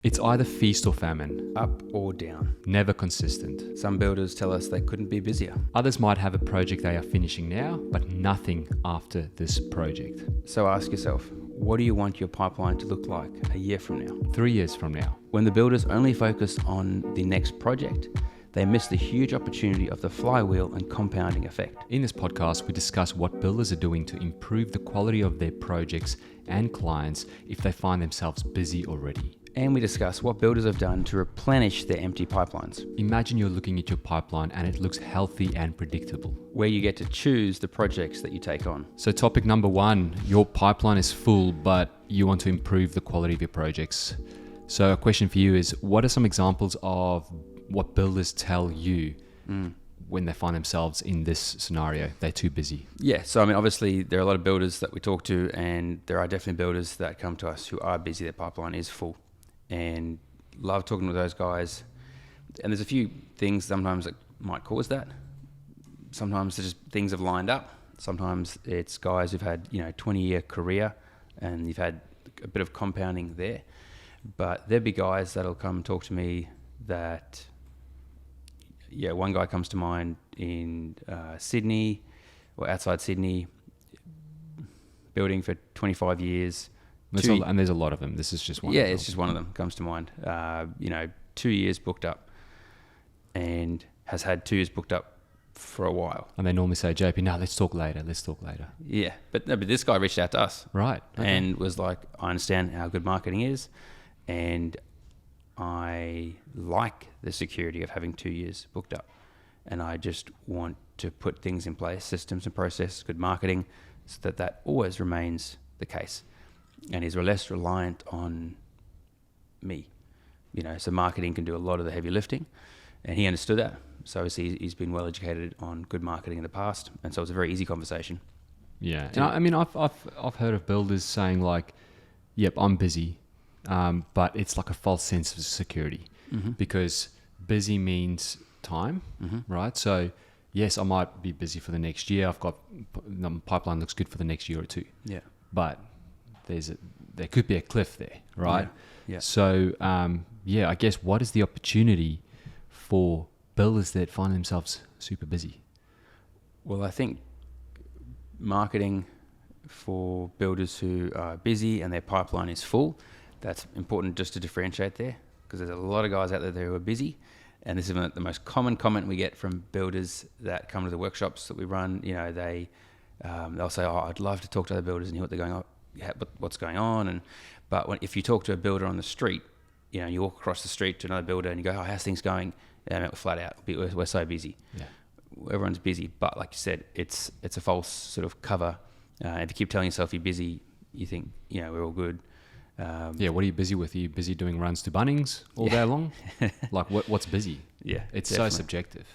It's either feast or famine, Up or down. never consistent. Some builders tell us they couldn't be busier. Others might have a project they are finishing now, but nothing after this project. So ask yourself, what do you want your pipeline to look like a year from now? 3 years from now. When the builders only focus on the next project, they miss the huge opportunity of the flywheel and compounding effect. In this podcast, we discuss what builders are doing to improve the quality of their projects and clients if they find themselves busy already. And we discuss what builders have done to replenish their empty pipelines, Imagine you're looking at your pipeline and it looks healthy and predictable. where you get to choose the projects that you take on. So topic number 1, your pipeline is full, but you want to improve the quality of your projects. So a question for you is, what are some examples of what builders tell you when they find themselves in this scenario? They're too busy. Yeah, so I mean, obviously there are a lot of builders that we talk to, and there are definitely builders that come to us who are busy, their pipeline is full, and love talking to those guys. And there's a few things sometimes that might cause that. Sometimes it's just things have lined up. Sometimes it's guys who've had 20-year career, and you've had a bit of compounding there. But there'll be guys that'll come talk to me that, one guy comes to mind in Sydney or outside Sydney, building for 25 years. And there's a lot of them. This is just one. Yeah, it's just one of them comes to mind. 2 years booked up, and has had 2 years booked up for a while. And they normally say, JP, no, let's talk later. Yeah, but this guy reached out to us, Right. Okay. and was like, I understand how good marketing is, and I like the security of having 2 years booked up, and I just want to put things in place, systems and processes, good marketing, so that always remains the case, and is less reliant on me. So marketing can do a lot of the heavy lifting, and he understood that. So obviously he's been well educated on good marketing in the past, and so it's a very easy conversation. Yeah. And I mean, I've heard of builders saying like, yep, I'm busy. But it's like a false sense of security because busy means time, right? So yes, I might be busy for the next year. The pipeline looks good for the next year or two. Yeah. But there could be a cliff there, right? Yeah. So I guess what is the opportunity for builders that find themselves super busy? Well, I think marketing for builders who are busy and their pipeline is full, that's important just to differentiate there, because there's a lot of guys out there who are busy, and this is the most common comment we get from builders that come to the workshops that we run. They'll say, "Oh, I'd love to talk to other builders and hear what they're going on, what's going on." But if you talk to a builder on the street, you walk across the street to another builder and you go, "Oh, how's things going?" And we're flat out. We're so busy. Yeah. Everyone's busy, but like you said, it's a false sort of cover. If you keep telling yourself you're busy, you think we're all good. What are you busy with? Are you busy doing runs to Bunnings all day long? Like what's busy? Yeah, it's definitely. so subjective.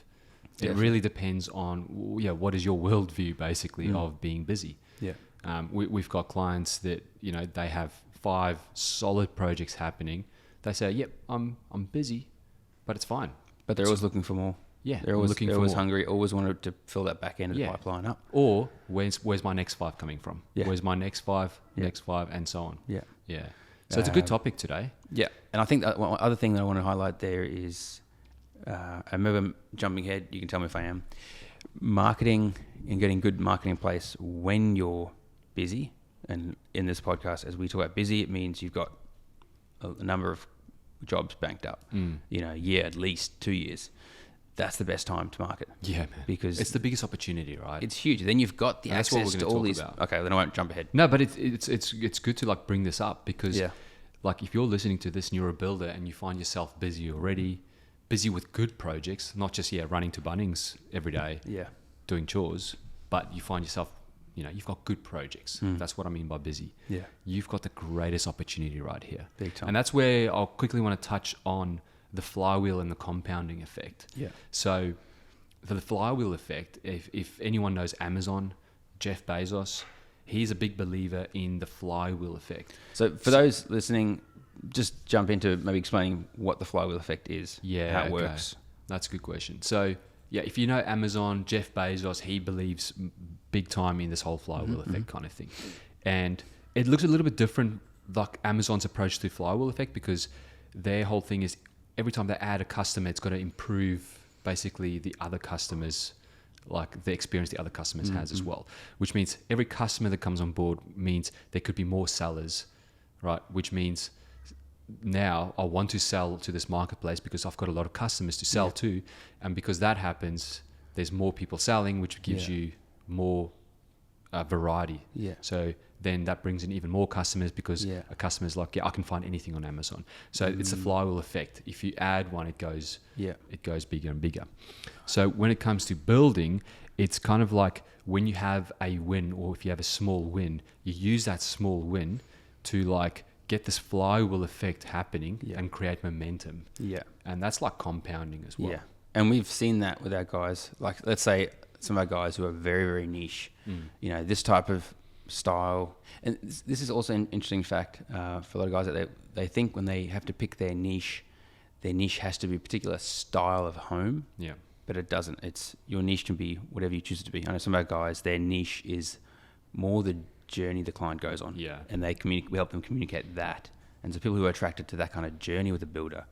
Definitely. It really depends on what is your worldview basically of being busy. Yeah. We've got clients that they have 5 solid projects happening. They say, "Yep, I'm busy, but it's fine." But they're always looking for more. Yeah, They're always looking they're for always more. hungry. Always wanted to fill that back end of the pipeline up. Or where's my next 5 coming from? Yeah. Where's my next 5, Yeah. next 5, and so on. Yeah. Yeah. So it's a good topic today. Yeah, and I think that one other thing that I want to highlight there is, I remember jumping ahead. You can tell me if I am. Marketing and getting good marketing in place when you're busy. And in this podcast, as we talk about busy, it means you've got a number of jobs banked up. At least 2 years. That's the best time to market. Yeah, man. Because it's the biggest opportunity, right? it's huge. Then you've got the And that's what access we're to gonna all talk these. about. Okay, then I won't jump ahead. No, but it's good to like bring this up because Yeah. like if you're listening to this and you're a builder and you find yourself busy already, busy with good projects, not just running to Bunnings every day, Yeah. doing chores, but you find yourself, you've got good projects. That's what I mean by busy. Yeah. You've got the greatest opportunity right here. Big time. And that's where I'll quickly want to touch on the flywheel and the compounding effect. Yeah. So for the flywheel effect, if anyone knows Amazon, Jeff Bezos, he's a big believer in the flywheel effect. So for those listening, just jump into maybe explaining what the flywheel effect is, how it works. That's a good question. So if you know Amazon, Jeff Bezos, he believes big time in this whole flywheel effect kind of thing. And it looks a little bit different, like Amazon's approach to flywheel effect, because their whole thing is every time they add a customer, it's got to improve basically the other customers, like the experience the other customers has as well, which means every customer that comes on board means there could be more sellers, right? Which means now I want to sell to this marketplace because I've got a lot of customers to sell to. And because that happens, there's more people selling, which gives you more variety. Yeah. So then that brings in even more customers because a customer's like, I can find anything on Amazon. So it's a flywheel effect. If you add one, it goes bigger and bigger. So when it comes to building, it's kind of like when you have a win, or if you have a small win, you use that small win to like get this flywheel effect happening and create momentum. Yeah. And that's like compounding as well. Yeah. And we've seen that with our guys. Like, let's say some of our guys who are very, very niche, you know, this type of style. And this is also an interesting fact for a lot of guys, that they think when they have to pick their niche has to be a particular style of home. Yeah. But it doesn't. It's, your niche can be whatever you choose it to be. I know some of our guys, their niche is more the journey the client goes on. Yeah. And we help them communicate that. And so people who are attracted to that kind of journey with a builder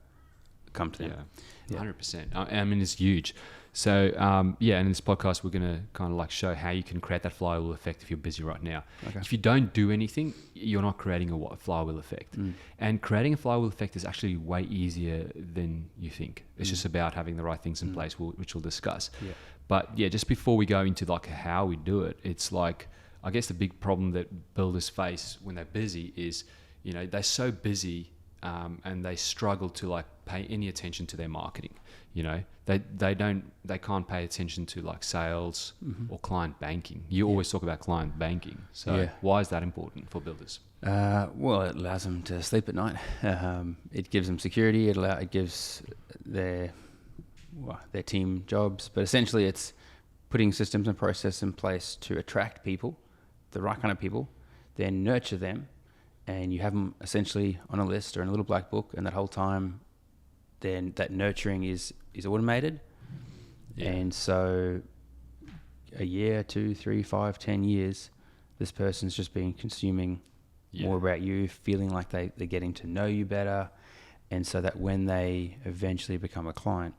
come to them. Yeah. 100%. I mean, it's huge. So, and in this podcast, we're going to kind of like show how you can create that flywheel effect if you're busy right now. Okay. If you don't do anything, you're not creating a flywheel effect. And creating a flywheel effect is actually way easier than you think. It's just about having the right things in place, which we'll discuss. Yeah. But yeah, just before we go into like how we do it, it's like, I guess the big problem that builders face when they're busy is, you know, they're so busy and they struggle to like pay any attention to their marketing. You know, they can't pay attention to like sales or client banking. You always talk about client banking. So why is that important for builders? Well, it allows them to sleep at night. It gives them security. It gives their team jobs. But essentially, it's putting systems and process in place to attract people, the right kind of people, then nurture them, and you have them essentially on a list or in a little black book, and that whole time, then that nurturing is automated. Yeah. And so a year, 2, 3, 5, 10 years, this person's just been consuming more about you, feeling like they're getting to know you better. And so that when they eventually become a client,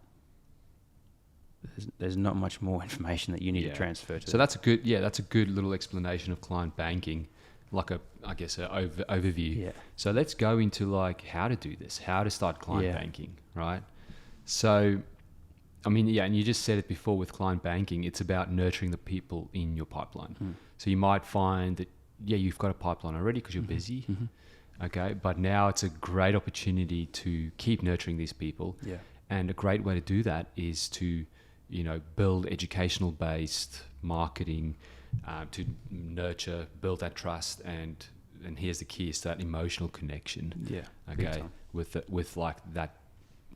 there's not much more information that you need to transfer to. So that's a good little explanation of client banking, like an overview. Yeah. So let's go into like how to do this, how to start client banking, right? So, I mean, and you just said it before with client banking, it's about nurturing the people in your pipeline. So you might find that, you've got a pipeline already because you're busy. Okay. But now it's a great opportunity to keep nurturing these people. Yeah. And a great way to do that is to, you know, build educational based marketing, to nurture, build that trust, and here's the key, is that emotional connection. Yeah. Okay. With like that,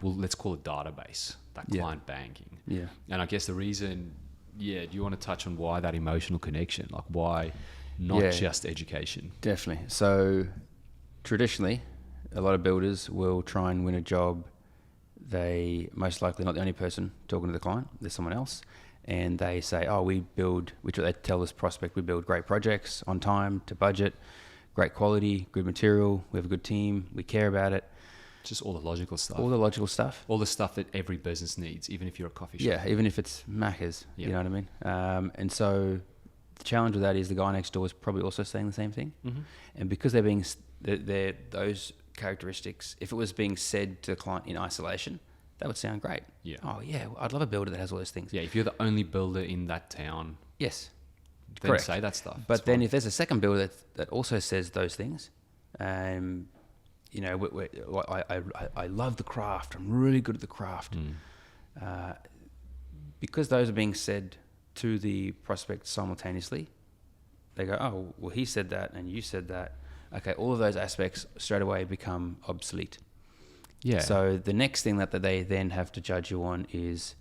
well, let's call it database, that client banking. Yeah. And I guess the reason, do you want to touch on why that emotional connection, like why not just education? Definitely. So traditionally, a lot of builders will try and win a job. They most likely not the only person talking to the client. There's someone else. And they say, they tell this prospect, we build great projects on time, to budget, great quality, good material, we have a good team, we care about it. Just all the logical stuff. All the logical stuff. All the stuff that every business needs, even if you're a coffee shop. Yeah, even if it's Macca's, you know what I mean? And so the challenge with that is the guy next door is probably also saying the same thing. And because they're those characteristics, if it was being said to the client in isolation, that would sound great. Yeah. Oh, yeah. I'd love a builder that has all those things. Yeah. If you're the only builder in that town. Yes. Then correct. Say that stuff. But then if there's a second builder that also says those things, you know, I love the craft. I'm really good at the craft. Because those are being said to the prospect simultaneously, they go, oh, well, he said that and you said that. Okay. All of those aspects straight away become obsolete. Yeah. So the next thing that they then have to judge you on is,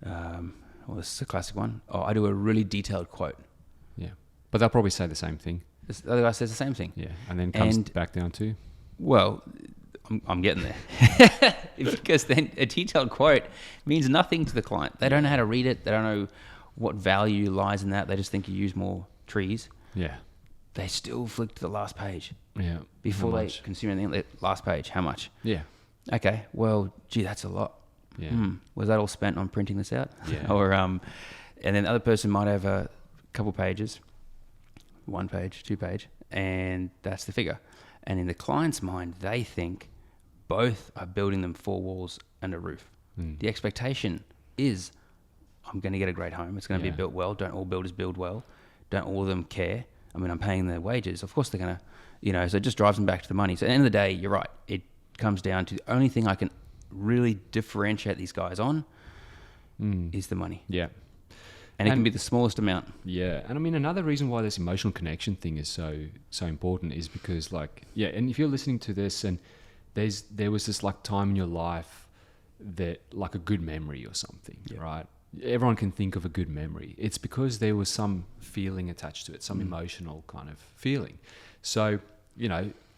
this is a classic one. Oh, I do a really detailed quote. Yeah. But they'll probably say the same thing. The other guy says the same thing. Yeah. And then comes back down to? Well, I'm getting there. Because then a detailed quote means nothing to the client. They don't know how to read it. They don't know what value lies in that. They just think you use more trees. Yeah. They still flick to the last page. Yeah. Before they consume anything. Last page, how much? Yeah. Okay, well, gee, that's a lot. Yeah. Was that all spent on printing this out? Yeah. Or and then the other person might have a couple pages, 1 page, 2 page, and that's the figure. And in the client's mind, they think both are building them 4 walls and a roof. The expectation is, I'm going to get a great home. It's going to be built well. Don't all builders build well? Don't all of them care? I mean, I'm paying their wages. Of course they're going to, so it just drives them back to the money. So at the end of the day, you're right. It comes down to the only thing I can really differentiate these guys on is the money. Yeah. And it can be the smallest amount. Yeah. And I mean, another reason why this emotional connection thing is so important is because and if you're listening to this and there was this like time in your life that like a good memory or something, right? Everyone can think of a good memory. It's because there was some feeling attached to it, some emotional kind of feeling. So,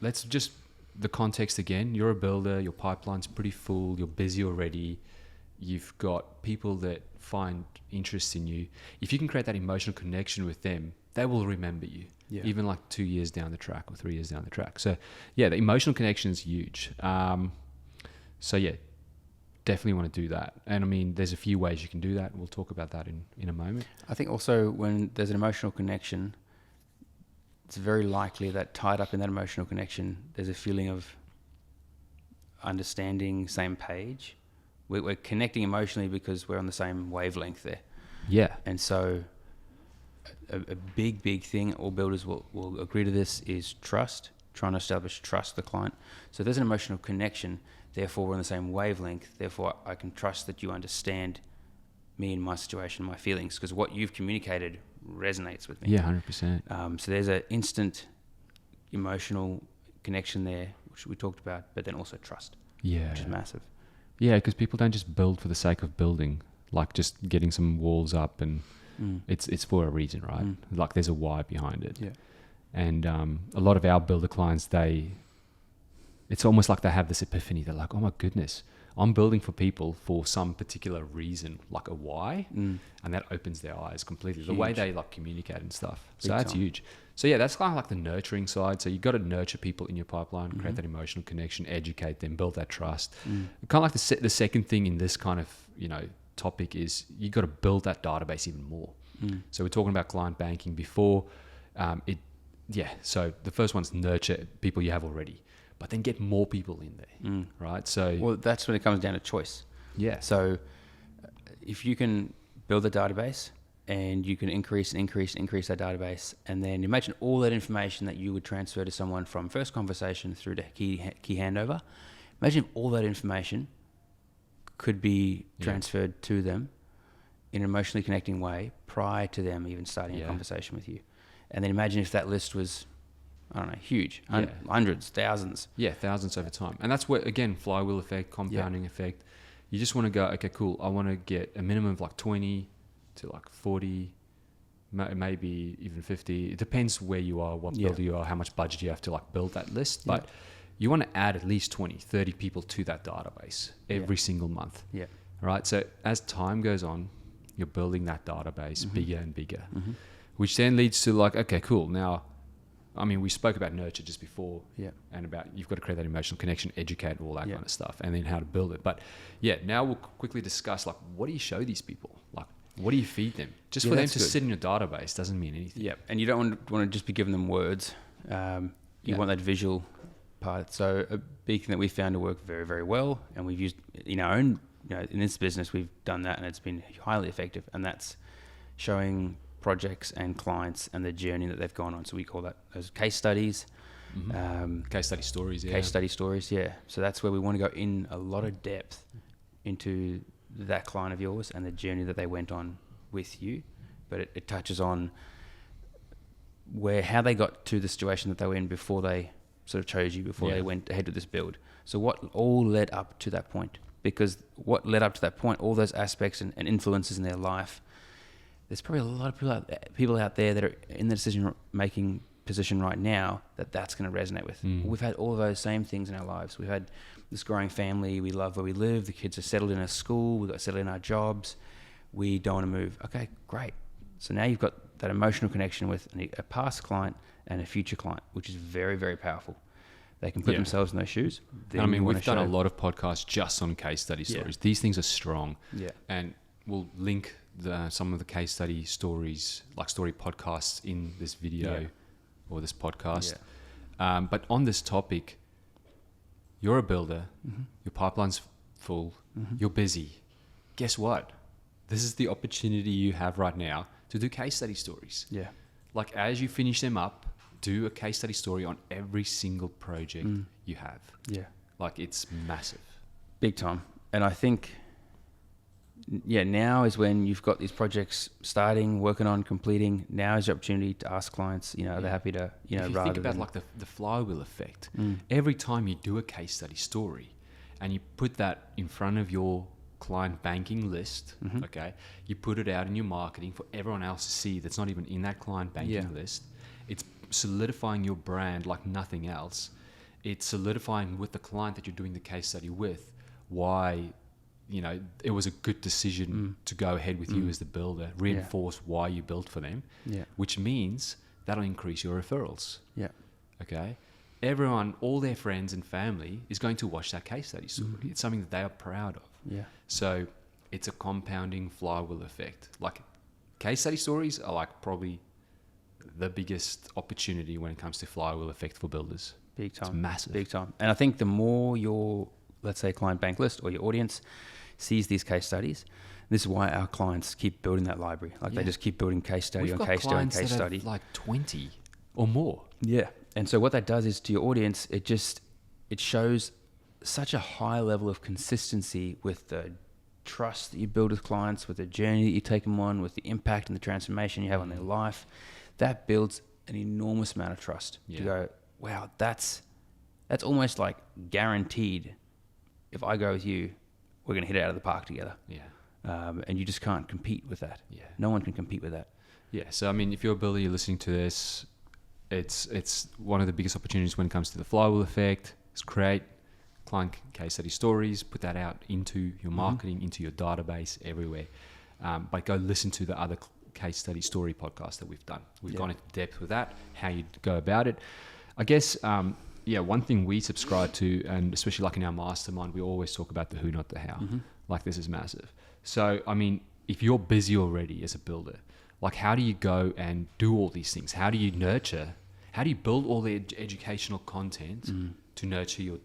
let's just the context again. You're a builder, your pipeline's pretty full, you're busy already, you've got people that find interest in you. If you can create that emotional connection with them, they will remember you, even like 2 years down the track or 3 years down the track. So, the emotional connection is huge. Definitely want to do that. And I mean, there's a few ways you can do that. We'll talk about that in a moment. I think also when there's an emotional connection, it's very likely that tied up in that emotional connection, there's a feeling of understanding, same page. We're connecting emotionally because we're on the same wavelength there. Yeah. And so a big thing, all builders will agree to this, is trust, trying to establish trust with the client. So there's an emotional connection. Therefore, we're on the same wavelength. Therefore, I can trust that you understand me and my situation, my feelings, because what you've communicated resonates with me. Yeah, 100%. So there's an instant emotional connection there, which we talked about, but then also trust, which is massive. Yeah, because people don't just build for the sake of building, like just getting some walls up, and it's for a reason, right? Like there's a why behind it. Yeah. And a lot of our builder clients, it's almost like they have this epiphany. They're like, oh my goodness, I'm building for people for some particular reason, like a why. And that opens their eyes completely. Huge. The way they like communicate and stuff. So Big that's time. huge. So that's kind of like the nurturing side. So you got to nurture people in your pipeline, create that emotional connection, educate them, build that trust. Kind of like the second thing in this kind of, topic is you got to build that database even more. So we're talking about client banking before. So the first one's nurture people you have already, but then get more people in there, right? So Well, that's when it comes down to choice. yeah. So if you can build a database and you can increase that database, and then imagine all that information that you would transfer to someone from first conversation through to key handover. Imagine if all that information could be transferred to them in an emotionally connecting way prior to them even starting a conversation with you. And then imagine if that list was, I don't know, huge, hundreds, thousands. Yeah, thousands over time. And that's where, again, flywheel effect, compounding effect. You just want to go, okay, cool, I want to get a minimum of like 20 to like 40, maybe even 50. It depends where you are, what builder you are, how much budget you have to like build that list. But you want to add at least 20, 30 people to that database every single month. Yeah. Right? So as time goes on, you're building that database bigger and bigger, which then leads to like, okay, cool. Now, I mean, we spoke about nurture just before and about you've got to create that emotional connection, educate, all that kind of stuff, and then how to build it. But now we'll quickly discuss like, what do you show these people? Like, what do you feed them? Just for them to sit in your database doesn't mean anything. Yeah, and you don't want to just be giving them words. You want that visual part. So a big thing that we found to work very, very well, and we've used in our own, in this business, we've done that, and it's been highly effective. And that's showing projects and clients and the journey that they've gone on. So we call that those case studies. Case study stories. Case study stories. Yeah. So that's where we want to go in a lot of depth into that client of yours and the journey that they went on with you. But it touches on how they got to the situation that they were in before they sort of chose you, before they went ahead with this build. So what all led up to that point? Because what led up to that point, all those aspects and influences in their life, there's probably a lot of people out there that are in the decision-making position right now that's going to resonate with. We've had all of those same things in our lives. We've had this growing family. We love where we live. The kids are settled in a school. We've got settled in our jobs. We don't want to move. Okay, great. So now you've got that emotional connection with a past client and a future client, which is very, very powerful. they can put Yeah. themselves in those shoes. And I mean, wanna we've done a show- lot of podcasts just on case study Yeah. stories. These things are strong. Yeah. And we'll link some of the case study stories, like story podcasts, in this video Yeah. or this podcast. But on this topic, you're a builder, your pipeline's full, you're busy. Guess what? This is the opportunity you have right now to do case study stories. Yeah. Like, as you finish them up, do a case study story on every single project you have. Yeah. Like, it's massive. Big time. And I think, now is when you've got these projects starting, working on, completing. Now is the opportunity to ask clients, they're happy to, If you rather think about than... like the flywheel effect, every time you do a case study story and you put that in front of your client banking list, okay, you put it out in your marketing for everyone else to see that's not even in that client banking list, it's solidifying your brand like nothing else. It's solidifying with the client that you're doing the case study with why it was a good decision to go ahead with you as the builder, reinforce why you built for them, which means that'll increase your referrals. Yeah. Okay. Everyone, all their friends and family is going to watch that case study story. It's something that they are proud of. Yeah. So it's a compounding flywheel effect. Like, case study stories are like probably the biggest opportunity when it comes to flywheel effect for builders. Big time. It's massive. Big time. And I think the more your, let's say, client bank list or your audience sees these case studies, this is why our clients keep building that library. Like, they just keep building case study We've on got case study on clients case that study. have like 20 or more. Yeah. And so what that does is, to your audience, it shows such a high level of consistency with the trust that you build with clients, with the journey that you take them on, with the impact and the transformation you have on their life. That builds an enormous amount of trust to go, wow, that's almost like guaranteed. If I go with you, we're going to hit it out of the park together. Yeah. And you just can't compete with that. Yeah. No one can compete with that. Yeah. So, I mean, if you're a builder, you're listening to this, it's one of the biggest opportunities when it comes to the flywheel effect. Is create client case study stories, put that out into your marketing, into your database, everywhere. But go listen to the other case study story podcasts that we've done. We've gone into depth with that, how you go about it. I guess, one thing we subscribe to, and especially like in our mastermind, we always talk about the who, not the how. Like, this is massive. So, I mean, if you're busy already as a builder, like, how do you go and do all these things? How do you nurture? How do you build all the educational content to nurture your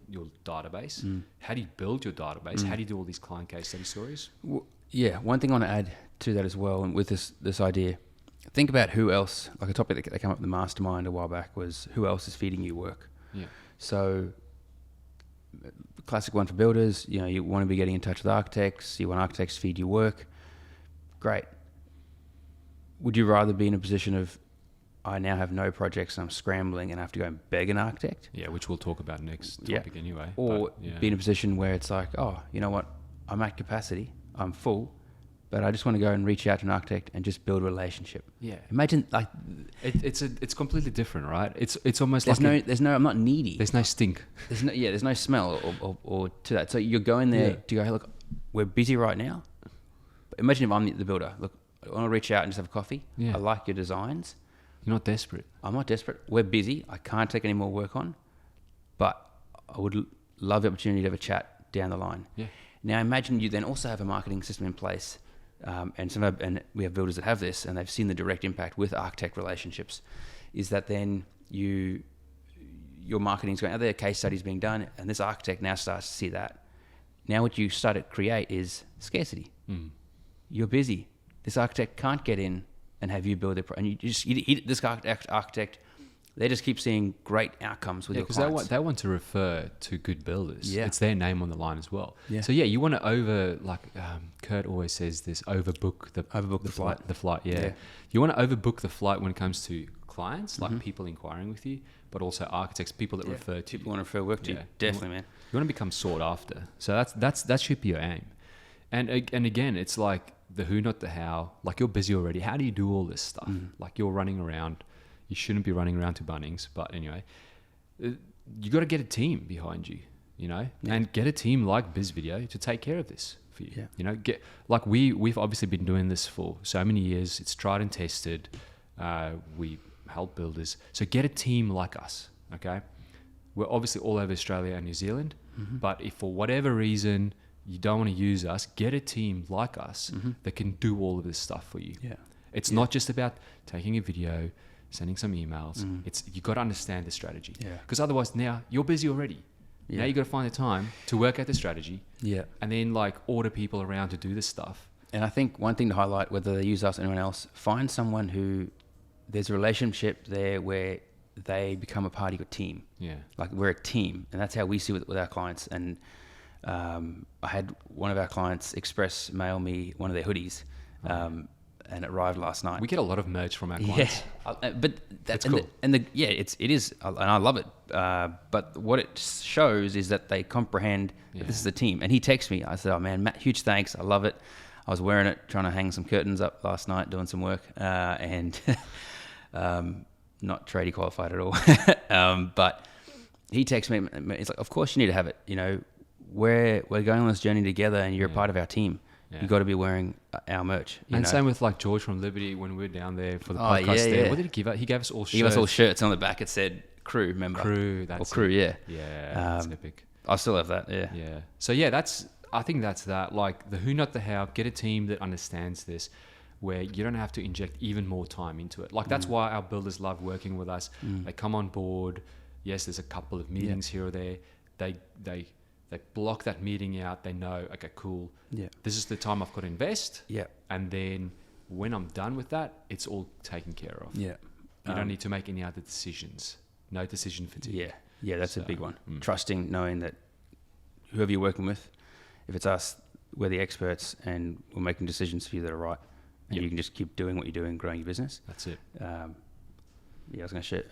database? How do you build your database? How do you do all these client case study stories? Well, yeah, one thing I want to add to that as well, and with this idea, think about who else, like a topic that came up in the mastermind a while back was, who else is feeding you work? Yeah. So, classic one for builders, you want to be getting in touch with architects, you want architects to feed you work. Great. Would you rather be in a position of, I now have no projects and I'm scrambling and I have to go and beg an architect? Yeah, which we'll talk about next topic anyway. Or but, be in a position where it's like, oh, you know what, I'm at capacity, I'm full, but I just want to go and reach out to an architect and just build a relationship. Yeah. Imagine, like, it's completely different, right? It's almost there's like I'm not needy. there's no stink. There's no smell or to that. So you're going there to go, hey, look, we're busy right now. But imagine if I'm the builder. Look, I want to reach out and just have a coffee. Yeah. I like your designs. You're not desperate. I'm not desperate. We're busy. I can't take any more work on, but I would love the opportunity to have a chat down the line. Yeah. Now imagine you then also have a marketing system in place, and we have builders that have this, and they've seen the direct impact with architect relationships. Is that then your marketing's going, are there case studies being done, and this architect now starts to see that. Now what you start to create is scarcity. You're busy. This architect can't get in and have you build it, and this architect, they just keep seeing great outcomes with your clients. Because they want to refer to good builders. Yeah. It's their name on the line as well. Yeah. So you want to Kurt always says this, overbook the flight. The flight, yeah. Yeah. You want to overbook the flight when it comes to clients, like people inquiring with you, but also architects, people that refer to people want to refer work to you. Definitely, man. You want to become sought after. So that should be your aim. And again, it's like the who, not the how. Like, you're busy already. How do you do all this stuff? Like, you're running around. You shouldn't be running around to Bunnings. But anyway, you got to get a team behind you, and get a team like BizVideo to take care of this for you. Yeah. We've obviously been doing this for so many years. It's tried and tested. We help builders. So get a team like us, okay? we're obviously all over Australia and New Zealand. Mm-hmm. But if for whatever reason you don't want to use us, get a team like us that can do all of this stuff for you. Yeah. It's not just about taking a video, sending some emails. Mm. It's you got to understand the strategy. Yeah. Because otherwise, now you're busy already. Yeah. Now you got to find the time to work out the strategy. Yeah. And then like order people around to do this stuff. And I think one thing to highlight, whether they use us or anyone else, find someone who there's a relationship there where they become a part of your team. Yeah. Like we're a team, and that's how we see it with our clients. And I had one of our clients express mail me one of their hoodies, and it arrived last night. We get a lot of merch from our clients. Yeah, but That's and cool. It is, and I love it. But what it shows is that they comprehend that this is a team. And he texted me. I said, "Oh man, Matt, huge thanks. I love it. I was wearing it, trying to hang some curtains up last night, doing some work, and not tradie qualified at all." But he texted me. He's like, "Of course you need to have it. You know, we're going on this journey together, and you're a part of our team. Yeah. You got to be wearing our merch." And know? same with like George from Liberty when we were down there for the Oh, podcast yeah, there. yeah. What did he give us? He gave us all shirts. He gave us all shirts. On the back it said "Crew," remember? Crew. That's Crew, it. yeah. Yeah, that's Um, epic. I still have that, yeah. Yeah. So yeah, I think that's that. Like the who, not the how. Get a team that understands this, where you don't have to inject even more time into it. Like that's why our builders love working with us. They come on board. Yes, there's a couple of meetings here or there. They block that meeting out. They know, okay, cool. Yeah. This is the time I've got to invest. Yeah. And then when I'm done with that, it's all taken care of. Yeah. You don't need to make any other decisions. No decision fatigue. Yeah. Yeah, that's a So, big one. Trusting, knowing that whoever you're working with, if it's us, we're the experts and we're making decisions for you that are right. And Yep. you can just keep doing what you're doing, growing your business. That's it. Yeah, I was going to share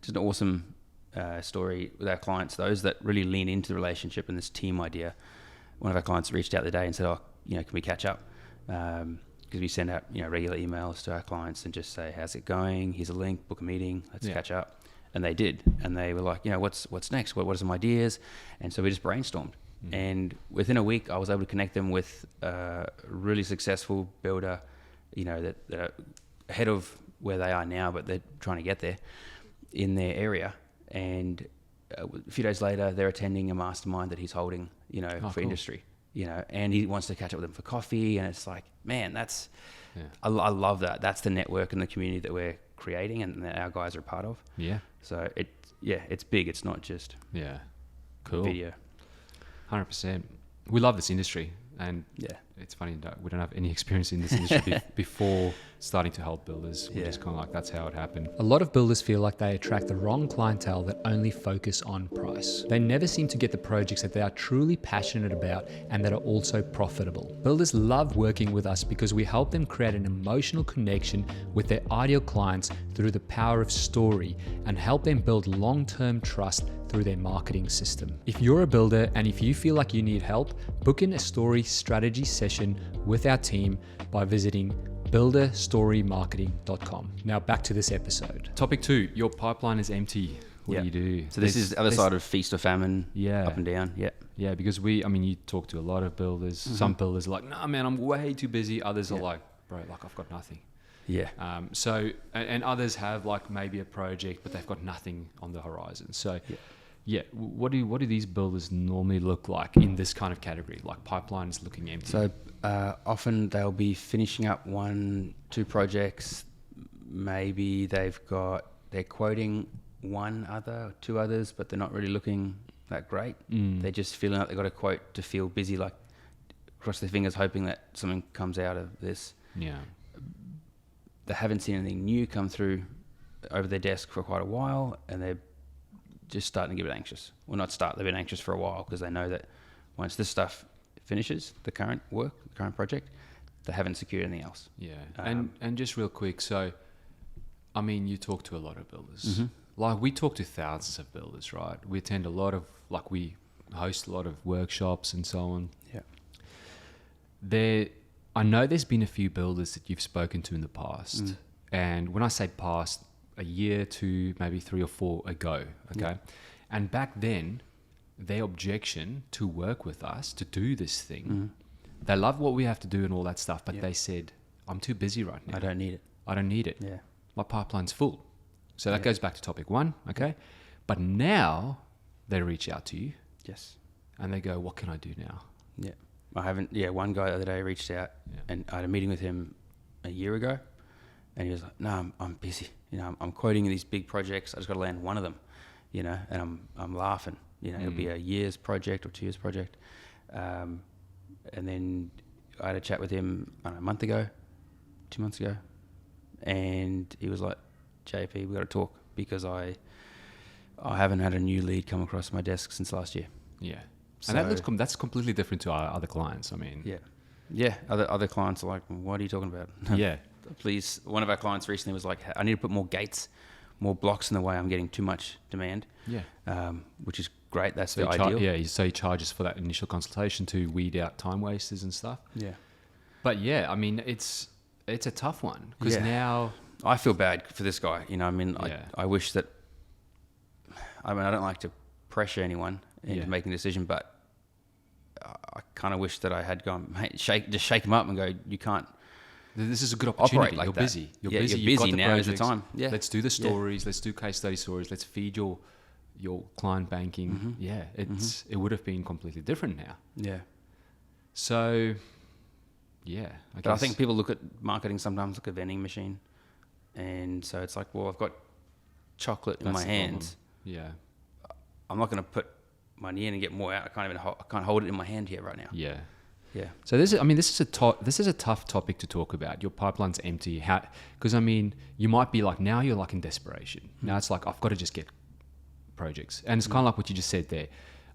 just an awesome story with our clients, those that really lean into the relationship and this team idea. One of our clients reached out the day and said, "Oh, you know, can we catch up?" Because we send out, you know, regular emails to our clients and just say, "How's it going? Here's a link, book a meeting, let's catch up." And they did, and they were like, "You know, what's next? What are some ideas?" And so we just brainstormed. And within a week, I was able to connect them with a really successful builder, you know, that are ahead of where they are now, but they're trying to get there in their area. And a few days later, they're attending a mastermind that he's holding, you know, for cool. industry, you know, and he wants to catch up with them for coffee. And it's like, man, that's, I love that. That's the network and the community that we're creating and that our guys are a part of. Yeah. So it's big. It's not just Yeah. Cool. video. 100%. We love this industry, and Yeah. it's funny that we don't have any experience in this industry before starting to help builders. We're Yeah. just kind of like, that's how it happened. A lot of builders feel like they attract the wrong clientele that only focus on price. They never seem to get the projects that they are truly passionate about and that are also profitable. Builders love working with us because we help them create an emotional connection with their ideal clients through the power of story and help them build long-term trust through their marketing system. If you're a builder and if you feel like you need help, book in a story strategy session with our team by visiting builderstorymarketing.com. Now back to this episode. Topic 2, your pipeline is empty. What do you do? So this is the other side of feast or famine, Yeah. up and down. Yeah. Yeah, because you talk to a lot of builders. Some builders are like, nah, man, I'm way too busy. Others are like, bro, like I've got nothing. Yeah. And others have like maybe a project, but they've got nothing on the horizon. So, what do these builders normally look like in this kind of category? Like pipeline is looking empty. So often they'll be finishing up 1-2 projects. Maybe they're quoting 1 other or 2 others, but they're not really looking that great. They're just feeling like they've got a quote to feel busy, like cross their fingers hoping that something comes out of this. Yeah. They haven't seen anything new come through over their desk for quite a while, and they're just starting to get a bit anxious. Well, they've been anxious for a while because they know that once this stuff finishes, the current project, they haven't secured anything else. Yeah. And just real quick, so, you talk to a lot of builders. Like we talk to thousands of builders, right? We attend we host a lot of workshops and so on. Yeah. I know there's been a few builders that you've spoken to in the past. And when I say past, a year to maybe 3 or 4 ago, okay? Yeah. And back then, their objection to work with us, to do this thing, they love what we have to do and all that stuff, but they said, I'm too busy right now. I don't need it. I don't need it. Yeah. My pipeline's full. So that goes back to topic 1, okay? But now they reach out to you Yes. and they go, what can I do now? Yeah. I haven't. Yeah. One guy the other day reached out, and I had a meeting with him a year ago, and he was like, "No, I'm busy. You know, I'm quoting these big projects. I just got to land one of them. You know," and I'm laughing. You know, it'll be a year's project or 2 years project. And then I had a chat with him I don't know, a month ago, 2 months ago, and he was like, "JP, we got to talk because I haven't had a new lead come across my desk since last year." Yeah. So, And that's completely different to our other clients. I mean, yeah. Other clients are like, "What are you talking about?" yeah. Please. One of our clients recently was like, "I need to put more gates, more blocks in the way. I'm getting too much demand." Yeah. Which is great. That's So the ideal. so he charges for that initial consultation to weed out time wasters and stuff. Yeah. But yeah, I mean, it's a tough one because now I feel bad for this guy. You know, I mean, Yeah. I wish that. I mean, I don't like to pressure anyone into Yeah. making a decision, but I kind of wish that I had gone, "Hey, shake him up and go, you can't." this is a good opportunity. like You're that. busy. You're Yeah, busy. you're You've got busy. the Now is the projects. time. Yeah. Let's do the stories. Let's do case study stories. Let's feed your client banking. Mm-hmm. Yeah, it would have been completely different now. Yeah. So, yeah, But I think people look at marketing sometimes like a vending machine, and so it's like, well, I've got chocolate in that's my the problem. hands. Yeah, I'm not going to put money in and get more out. I can't hold it in my hand here right now. yeah. Yeah. So this is a tough topic to talk about. Your pipeline's empty. Because I mean, you might be like, now you're like in desperation. Now it's like, I've got to just get projects. And it's kind of like what you just said there.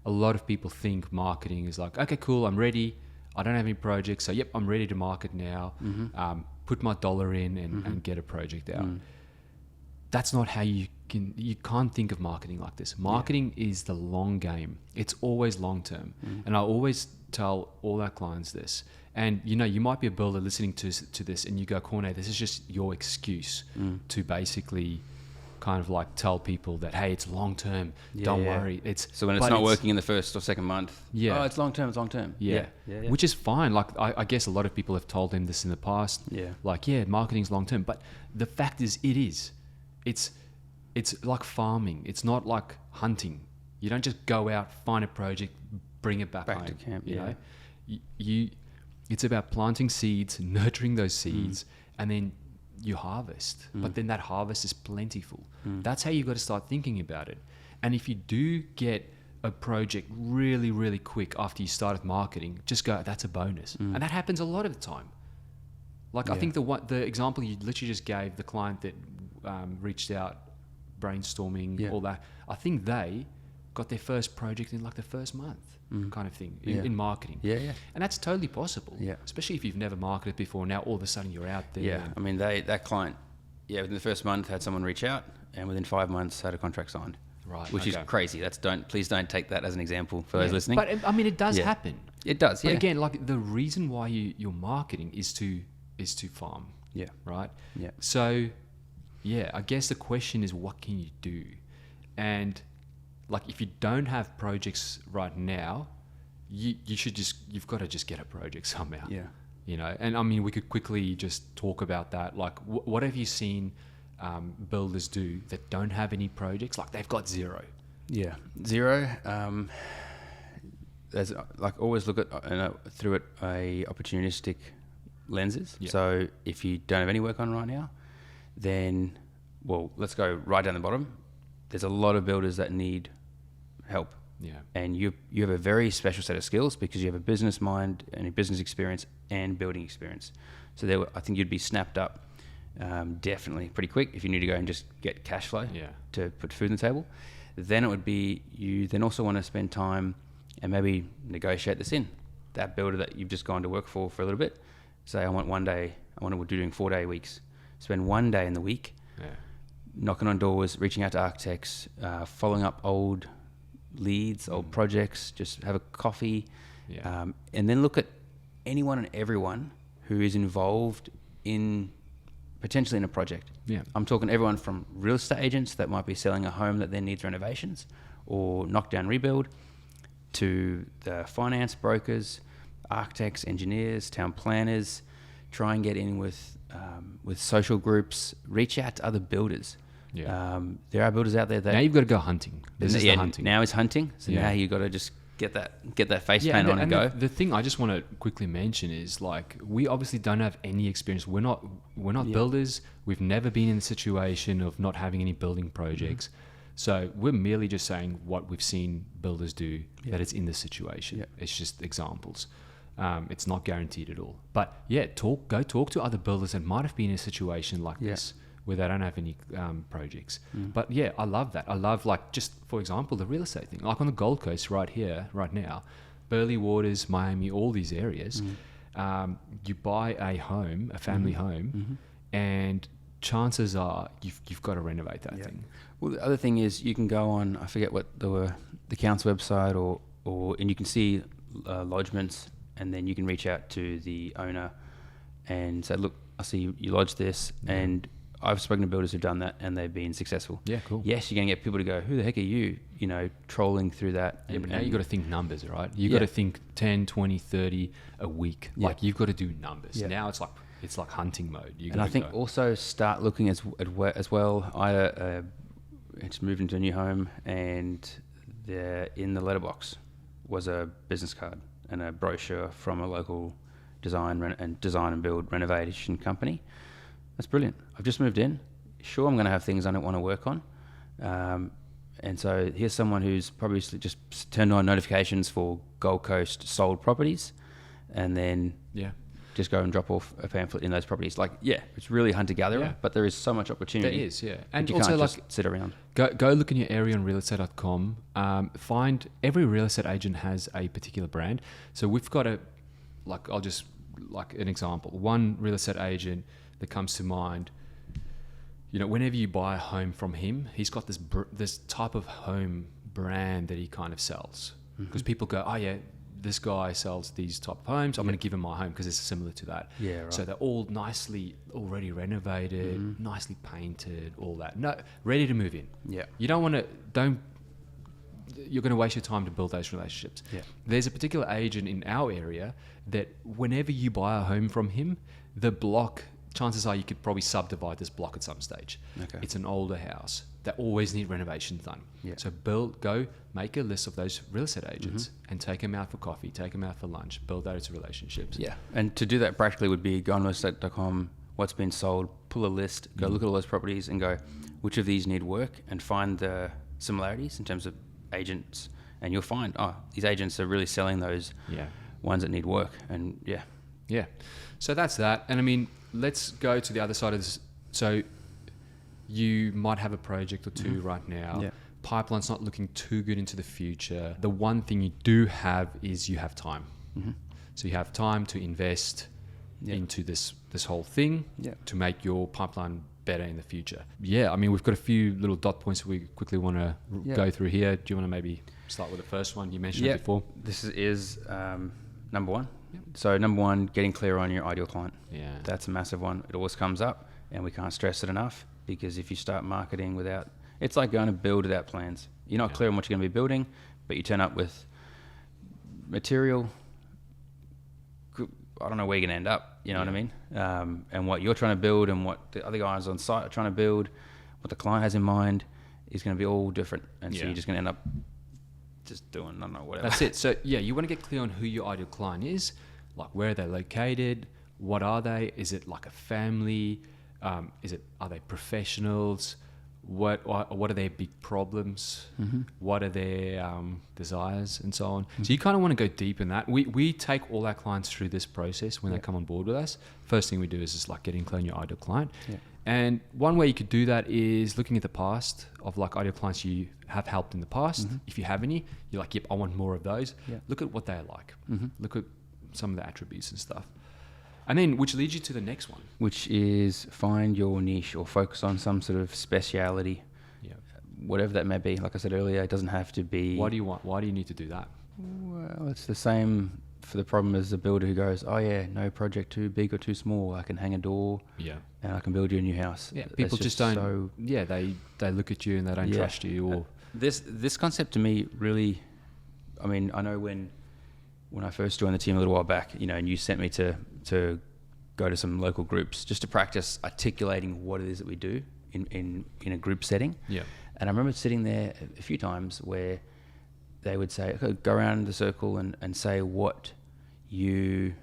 A lot of people think marketing is like, okay, cool, I'm ready. I don't have any projects. So yep, I'm ready to market now. Put my dollar in and get a project out. That's not how you can't think of marketing like this. Marketing is the long game. It's always long term. And I always tell all our clients this. And you know, you might be a builder listening to this and you go, Corne, this is just your excuse to basically kind of like tell people that, hey, it's long term. Don't worry. So when it's not working in the first or second month, Yeah. oh, it's long term. It's long term. Yeah. Which is fine. Like I guess a lot of people have told him this in the past. Yeah. Like, yeah, marketing's long term. But the fact is it is. It's like farming. It's not like hunting. You don't just go out, find a project, bring it back home. to camp. You Yeah. know? It's about planting seeds, nurturing those seeds, and then you harvest. But then that harvest is plentiful. That's how you got to start thinking about it. And if you do get a project really, really quick after you started marketing, just go, that's a bonus. And that happens a lot of the time. Like I think the example you literally just gave, the client that reached out, brainstorming, all that, I think they got their first project in like the first month kind of thing in marketing. Yeah, yeah. And that's totally possible. Yeah. Especially if you've never marketed before. Now all of a sudden you're out there. Yeah. I mean, that client, within the first month had someone reach out, and within 5 months had a contract signed. Right. Which is crazy. Please don't take that as an example for those listening. But I mean, it does happen. It does. But again, like the reason why you're marketing is to farm. Yeah. Right. Yeah. So, yeah, I guess the question is, what can you do? And like, if you don't have projects right now, you've got to just get a project somehow. Yeah. You know, and I mean, we could quickly just talk about that. Like, what have you seen builders do that don't have any projects? Like, they've got zero. Yeah. Zero. There's like, always look at through it a opportunistic lenses. Yeah. So if you don't have any work on right now, then, well, let's go right down the bottom. There's a lot of builders that need help. Yeah. And you have a very special set of skills because you have a business mind and a business experience and building experience. So I think you'd be snapped up definitely pretty quick if you need to go and just get cash flow to put food on the table. Then it would be, you then also want to spend time and maybe negotiate this in. That builder that you've just gone to work for a little bit, say, I want to do doing 4-day weeks. Spend 1 day in the week knocking on doors, reaching out to architects, following up old leads, old projects, just have a coffee, and then look at anyone and everyone who is involved potentially in a project. Yeah. I'm talking everyone from real estate agents that might be selling a home that then needs renovations or knockdown rebuild, to the finance brokers, architects, engineers, town planners. Try and get in with social groups, reach out to other builders. Yeah. There are builders out there that Now you've got to go hunting. This is the hunting. Now is hunting. So Yeah. now you got to just get that face paint on and go. The thing I just want to quickly mention is like we obviously don't have any experience. We're not builders. We've never been in the situation of not having any building projects. So we're merely just saying what we've seen builders do. That it's in this situation. Yeah. It's just examples. It's not guaranteed at all. But yeah, go talk to other builders that might have been in a situation like this where they don't have any projects. But yeah, I love that. I love, like, just for example, the real estate thing. Like on the Gold Coast right here, right now, Burleigh Waters, Miami, all these areas, you buy a home, a family home, and chances are you've got to renovate that thing. Well, the other thing is you can go on, I forget what the council website and you can see lodgements, and then you can reach out to the owner and say, look, I see you lodged this, and I've spoken to builders who've done that and they've been successful. Yeah, cool. Yes, you're going to get people to go, who the heck are you? Trolling through that. Yeah, but now you've got to think numbers, right? You've got to think 10, 20, 30 a week. Yeah. Like, you've got to do numbers. Yeah. Now it's like hunting mode. And I think also start looking as well. I just moved into a new home, and there in the letterbox was a business card and a brochure from a local design and build renovation company. That's brilliant. I've just moved in. Sure, I'm going to have things I don't want to work on. And so here's someone who's probably just turned on notifications for Gold Coast sold properties, and then just go and drop off a pamphlet in those properties. Like, it's really hunter-gatherer, but there is so much opportunity. There is, and you also can't like just sit around. Go look in your area on realestate.com. Find every real estate agent has a particular brand. So we've got I'll just like an example. One real estate agent that comes to mind, whenever you buy a home from him, he's got this type of home brand that he kind of sells. Because people go, oh yeah, this guy sells these type of homes, I'm going to give him my home because it's similar to that. Yeah, right. So they're all nicely already renovated, nicely painted, all that. No, ready to move in. Yeah. You you're going to waste your time to build those relationships. Yeah. There's a particular agent in our area that whenever you buy a home from him, the block, chances are you could probably subdivide this block at some stage. Okay. It's an older house that always need renovations done. Yeah. So go make a list of those real estate agents and take them out for coffee, take them out for lunch, build those relationships. Yeah. And to do that practically would be go on realestate.com, what's been sold, pull a list, go look at all those properties and go, which of these need work, and find the similarities in terms of agents. And you'll find, these agents are really selling those ones that need work. And Yeah. So that's that. And I mean, let's go to the other side of this. So you might have a project or two right now. Yeah. Pipeline's not looking too good into the future. The one thing you do have is you have time. So you have time to invest into this whole thing to make your pipeline better in the future. Yeah, I mean, we've got a few little dot points that we quickly want to go through here. Do you want to maybe start with the first one? You mentioned it before. This is number one. So number one, getting clear on your ideal client. Yeah. That's a massive one. It always comes up, and we can't stress it enough, because if you start marketing without, it's like going to build without plans. You're not clear on what you're going to be building, but you turn up with material. I don't know where you're going to end up. You know what I mean? And what you're trying to build and what the other guys on site are trying to build, what the client has in mind, is going to be all different. And so you're just going to end up just doing, I don't know, whatever. That's it. So you want to get clear on who your ideal client is, like where are they located, what are they? Is it like a family? Are they professionals? What are their big problems? What are their desires, and so on? So you kind of want to go deep in that. We take all our clients through this process when they come on board with us. First thing we do is just like getting clear on your ideal client. And one way you could do that is looking at the past of like ideal clients you have helped in the past. If you have any, you're like, yep, I want more of those. Look at what they're like. Look at some of the attributes and stuff. And then, which leads you to the next one. Which is find your niche or focus on some sort of speciality. Whatever that may be. Like I said earlier, it doesn't have to be... Why do you need to do that? Well, it's the same for the problem as the builder who goes, oh yeah, no project too big or too small. I can hang a door and I can build you a new house. Yeah, people just don't... they look at you and they don't trust you. Or This concept to me really... I mean, I know when I first joined the team a little while back, and you sent me to go to some local groups just to practice articulating what it is that we do in a group setting. Yeah. And I remember sitting there a few times where they would say, okay, go around the circle and say what you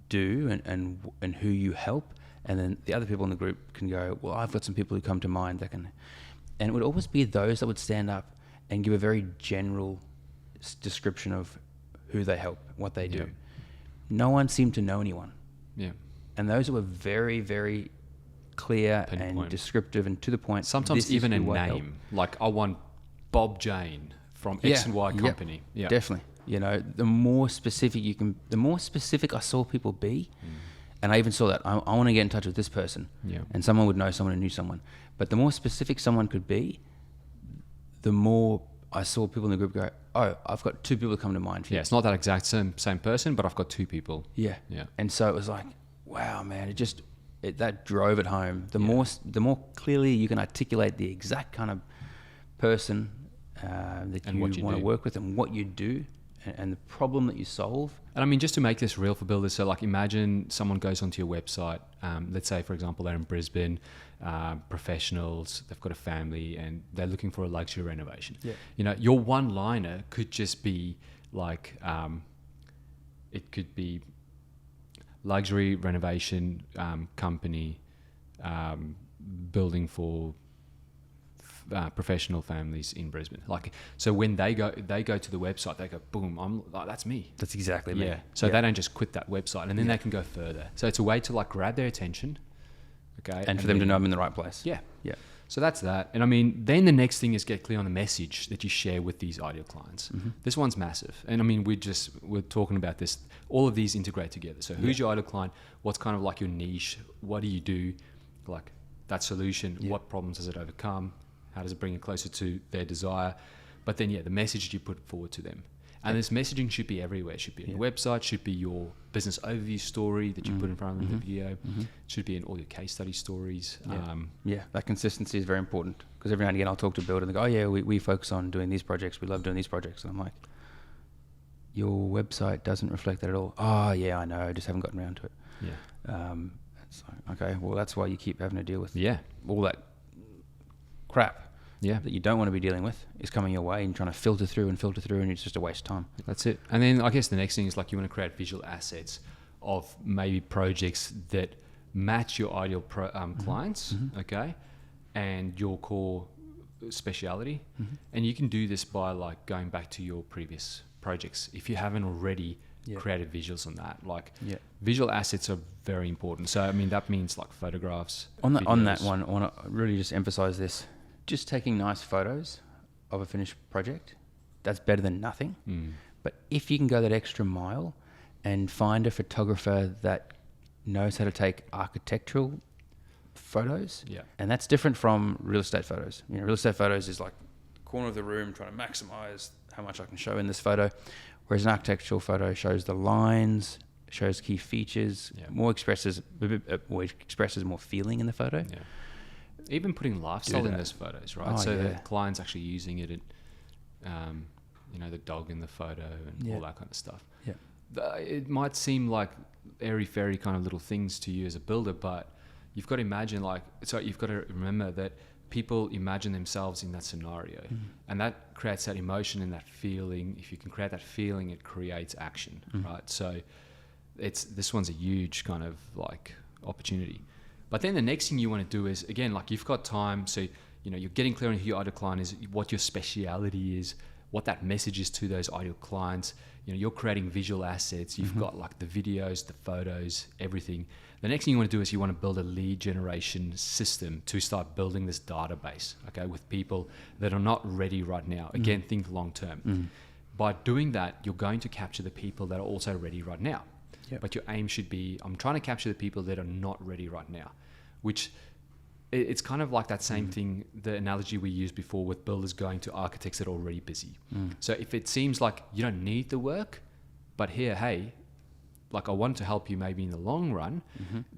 do and who you help. And then the other people in the group can go, well, I've got some people who come to mind that can. And it would always be those that would stand up and give a very general description of who they help, what they do. Yeah. No one seemed to know anyone. Yeah. And those were very, very clear Pinpoint. and descriptive and to the point. Sometimes This is even a who I help. name. Like I want Bob Jane from X and Y company. Yeah. Definitely. You know, the more specific I saw people be, and I even saw that I want to get in touch with this person. Yeah. And someone would know someone who knew someone. But the more specific someone could be, the more I saw people in the group go, oh, I've got two people come to mind for you. Yeah, it's not that exact same person, but I've got two people. Yeah. Yeah. And so it was like, wow, man, that drove it home. The more clearly you can articulate the exact kind of person that And you what you want to do. work with and what you do and the problem that you solve. And I mean, just to make this real for builders, so like imagine someone goes onto your website, let's say, for example, they're in Brisbane, professionals, they've got a family and they're looking for a luxury renovation. Yeah. You know, your one-liner could just be like, it could be luxury renovation company, building for professional families in Brisbane. Like, so when they go to the website, they go, boom, I'm like, that's me. That's exactly me. Yeah. So they don't just quit that website, and then they can go further. So it's a way to like grab their attention. Okay. And for them to know I'm in the right place. Yeah. Yeah. So that's that. And I mean, then the next thing is get clear on the message that you share with these ideal clients. This one's massive. And I mean, we're talking about this, all of these integrate together. So who's your ideal client? What's kind of like your niche? What do you do? Like that solution, what problems does it overcome? How does it bring it closer to their desire? But then, the message you put forward to them. And this messaging should be everywhere. It should be on your website, should be your business overview story that you put in front of the video. It should be in all your case study stories. That consistency is very important because every now and again I'll talk to a builder and they go, oh yeah, we focus on doing these projects. We love doing these projects. And I'm like, your website doesn't reflect that at all. Oh yeah, I know. I just haven't gotten around to it. Yeah. It's like, okay, well that's why you keep having to deal with all that crap that you don't want to be dealing with is coming your way and trying to filter through and it's just a waste of time. That's it. And then I guess the next thing is like you want to create visual assets of maybe projects that match your ideal clients, okay, and your core speciality. And you can do this by like going back to your previous projects if you haven't already created visuals on that. Like visual assets are very important. So I mean that means like photographs. On that one, videos. I want to really just emphasize this. Just taking nice photos of a finished project, that's better than nothing. But if you can go that extra mile and find a photographer that knows how to take architectural photos, and that's different from real estate photos. You know, real estate photos is like corner of the room trying to maximize how much I can show in this photo, whereas an architectural photo shows the lines, shows key features, expresses more feeling in the photo. Yeah. Even putting lifestyle in those photos, right? The client's actually using it, the dog in the photo and all that kind of stuff. Yeah. It might seem like airy-fairy kind of little things to you as a builder, but you've got to imagine you've got to remember that people imagine themselves in that scenario and that creates that emotion and that feeling. If you can create that feeling, it creates action, right? So this one's a huge kind of like opportunity. But then the next thing you want to do is, again, like you've got time, so you're getting clear on who your ideal client is, what your speciality is, what that message is to those ideal clients. You're creating visual assets. You've got like the videos, the photos, everything. The next thing you want to do is you want to build a lead generation system to start building this database, okay, with people that are not ready right now. Again, think long term. By doing that, you're going to capture the people that are also ready right now. But your aim should be, I'm trying to capture the people that are not ready right now, which it's kind of like that same thing, the analogy we used before with builders going to architects that are already busy. So if it seems like you don't need the work, but here, hey, like I want to help you maybe in the long run,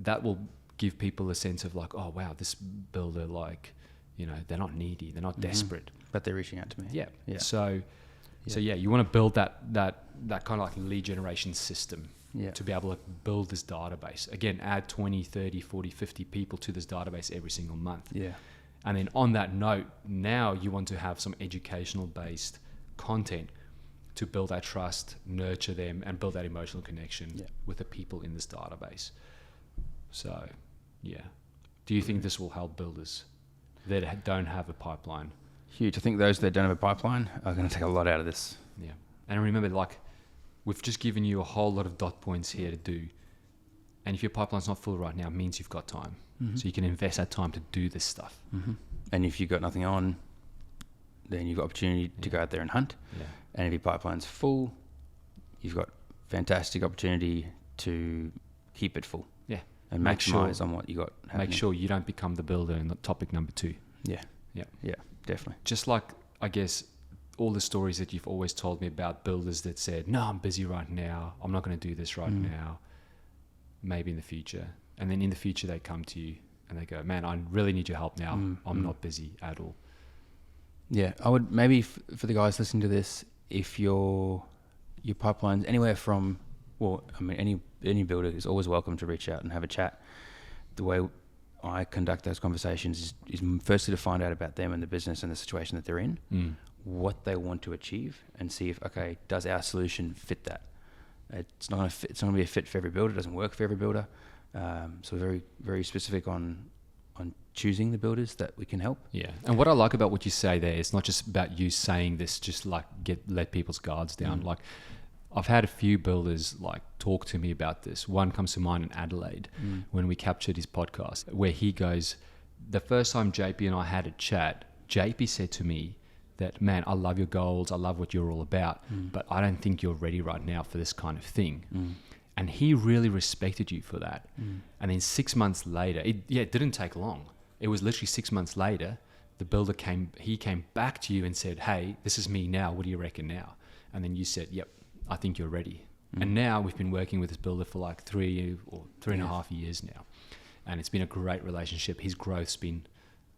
that will give people a sense of like, oh, wow, this builder, like, they're not needy, they're not desperate. But they're reaching out to me. Yeah. So So yeah, you want to build that kind of like lead generation system to be able to build this database. Again, add 20, 30, 40, 50 people to this database every single month. Yeah. And then on that note, now you want to have some educational based content to build that trust, nurture them, and build that emotional connection with the people in this database. So, yeah. Do you think this will help builders that don't have a pipeline? Huge. I think those that don't have a pipeline are going to take a lot out of this. Yeah. And remember, like, we've just given you a whole lot of dot points here to do. And if your pipeline's not full right now, it means you've got time. So you can invest that time to do this stuff. And if you've got nothing on, then you've got opportunity to go out there and hunt. Yeah. And if your pipeline's full, you've got fantastic opportunity to keep it full. Yeah. And maximize on what you got happening. Make sure you don't become the builder in topic number 2. Yeah. Yeah. Yeah, definitely. Just like, I guess, all the stories that you've always told me about builders that said, no, I'm busy right now. I'm not going to do this right now. Maybe in the future. And then in the future, they come to you and they go, man, I really need your help now. I'm not busy at all. Yeah, I would maybe for the guys listening to this, if your pipeline's anywhere from, well, I mean, any builder is always welcome to reach out and have a chat. The way I conduct those conversations is firstly to find out about them and the business and the situation that they're in, what they want to achieve, and see if, okay, does our solution fit that? It's not going to be a fit for every builder. It doesn't work for every builder. So very, very specific on choosing the builders that we can help. Yeah. And what I like about what you say there, it's not just about you saying this, just like let people's guards down. Like, I've had a few builders like talk to me about this. One comes to mind in Adelaide when we captured his podcast, where he goes, the first time JP and I had a chat, JP said to me that, man, I love your goals. I love what you're all about, but I don't think you're ready right now for this kind of thing. And he really respected you for that. And then 6 months later, it didn't take long. It was literally 6 months later, the builder came back to you and said, hey, this is me now. What do you reckon now? And then you said, yep, I think you're ready. And now we've been working with this builder for like 3 or 3.5 years now. And it's been a great relationship. His growth's been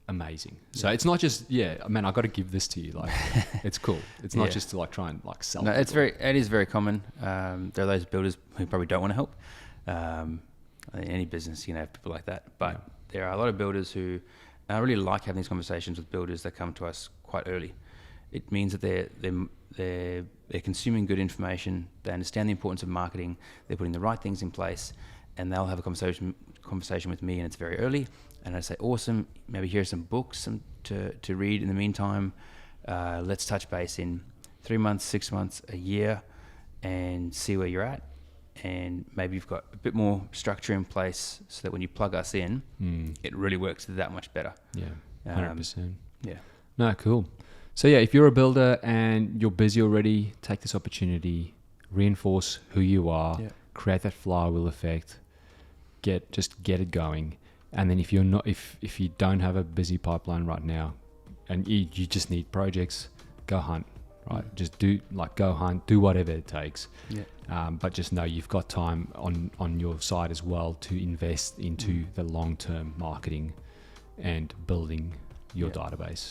amazing. So it's not just, man, I got to give this to you. Like, it's cool. It's not just to like try and like sell. No, it is very common. There are those builders who probably don't want to help. In any business, you have people like that. But there are a lot of builders who I really like having these conversations with builders that come to us quite early. It means that they're consuming good information. They understand the importance of marketing. They're putting the right things in place, and they'll have a conversation with me, and it's very early. And I say, awesome. Maybe here's some books to read in the meantime. Let's touch base in 3 months, 6 months, a year, and see where you're at. And maybe you've got a bit more structure in place so that when you plug us in, it really works that much better. Yeah, 100%. Yeah. No, cool. So yeah, if you're a builder and you're busy already, take this opportunity, reinforce who you are, create that flywheel effect, just get it going. And then if you don't have a busy pipeline right now, and you just need projects, go hunt, right? Just go hunt, do whatever it takes. Yeah. But just know you've got time on your side as well to invest into the long-term marketing and building your database.